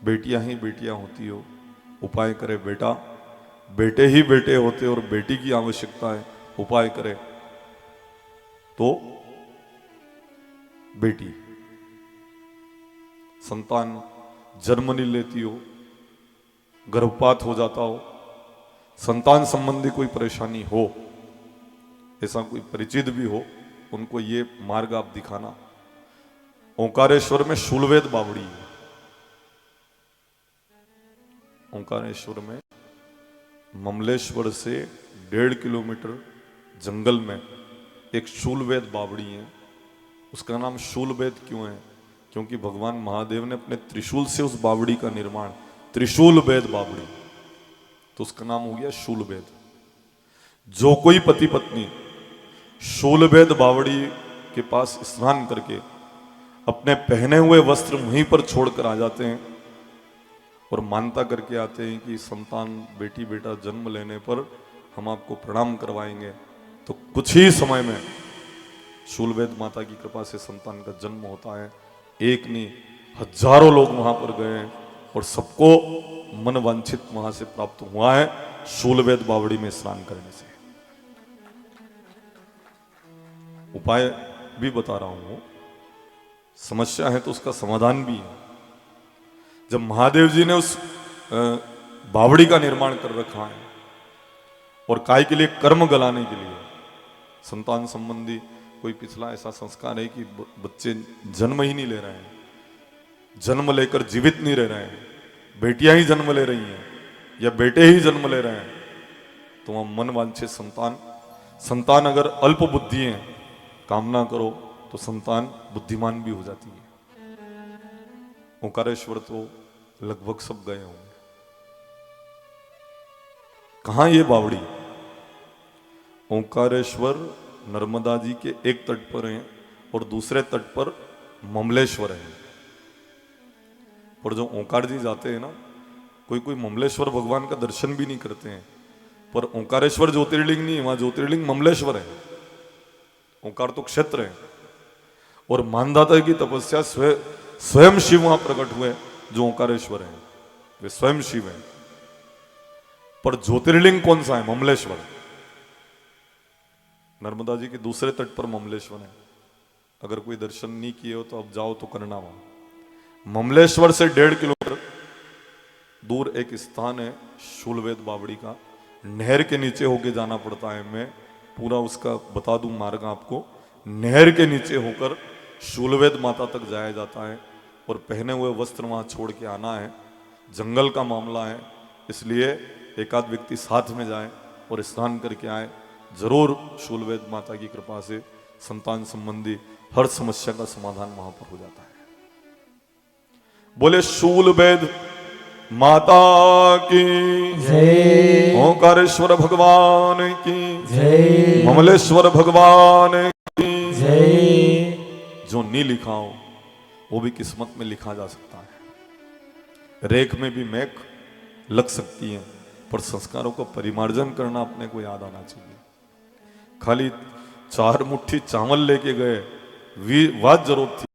बेटियां ही बेटियां होती हो, उपाय करे बेटा, बेटे ही बेटे होते और बेटी की आवश्यकता है, उपाय करे तो बेटी। संतान जन्म नहीं लेती हो, गर्भपात हो जाता हो, संतान संबंधी कोई परेशानी हो, ऐसा कोई परिचित भी हो, उनको ये मार्ग आप दिखाना। ओंकारेश्वर में शूलवेद बावड़ी है। ओंकारेश्वर में ममलेश्वर से 1.5 किलोमीटर जंगल में एक शूलवेद बावड़ी है। उसका नाम शूलवेद क्यों है? क्योंकि भगवान महादेव ने अपने त्रिशूल से उस बावड़ी का निर्माण, त्रिशूल वेद बावड़ी, तो उसका नाम हो गया शूलवेद। जो कोई पति पत्नी शूलवेद बावड़ी के पास स्नान करके अपने पहने हुए वस्त्र वहीं पर छोड़कर आ जाते हैं और मानता करके आते हैं कि संतान बेटी बेटा जन्म लेने पर हम आपको प्रणाम करवाएंगे, तो कुछ ही समय में शूलवेद माता की कृपा से संतान का जन्म होता है। एक नहीं, हजारों लोग वहां पर गए और सबको मन वांछित वहां से प्राप्त हुआ है शूलवेद बावड़ी में स्नान करने से। उपाय भी बता रहा हूं, समस्या है तो उसका समाधान भी है। जब महादेव जी ने उस बावड़ी का निर्माण कर रखा है और काय के लिए, कर्म गलाने के लिए, संतान संबंधी कोई पिछला ऐसा संस्कार है कि बच्चे जन्म ही नहीं ले रहे हैं, जन्म लेकर जीवित नहीं रह रहे हैं, बेटियां ही जन्म ले रही हैं या बेटे ही जन्म ले रहे हैं, तो वह मन वांछित संतान अगर अल्प बुद्धि है, कामना करो तो संतान बुद्धिमान भी हो जाती है। ओंकारेश्वर तो लगभग सब गए होंगे। कहां ये बावड़ी? ओंकारेश्वर नर्मदा जी के एक तट पर है और दूसरे तट पर ममलेश्वर है। और जो ओंकार जी जाते हैं ना, कोई कोई ममलेश्वर भगवान का दर्शन भी नहीं करते हैं, पर ओंकारेश्वर ज्योतिर्लिंग नहीं है, वहां ज्योतिर्लिंग ममलेश्वर है। ओंकार तो क्षेत्र है और मानदाता की तपस्या स्वयं शिव वहां प्रकट हुए जो ओंकारेश्वर है, वे स्वयं शिव है। पर ज्योतिर्लिंग कौन सा है? ममलेश्वर। नर्मदा जी के दूसरे तट पर ममलेश्वर है। अगर कोई दर्शन नहीं किए हो तो अब जाओ तो करना। वहां ममलेश्वर से 1.5 किलोमीटर दूर एक स्थान है शूलवेद बावड़ी का। नहर के नीचे होके जाना पड़ता है। मैं पूरा उसका बता दूं मार्ग आपको। नहर के नीचे होकर शूलवेद माता तक जाया जाता है और पहने हुए वस्त्र वहां छोड़ के आना है। जंगल का मामला है, इसलिए एक आध व्यक्ति साथ में जाए और स्नान करके आए। जरूर शूलवेद माता की कृपा से संतान संबंधी हर समस्या का समाधान वहां पर हो जाता है। बोले शूलवेद माता की जय, ओंकारेश्वर भगवान की जय, ममलेश्वर भगवान की जय। जो नहीं लिखा हो वो भी किस्मत में लिखा जा सकता है। रेख में भी मेख लग सकती है, पर संस्कारों को परिमार्जन करना अपने को याद आना चाहिए। खाली 4 मुट्ठी चावल लेके गए, बात जरूरत थी।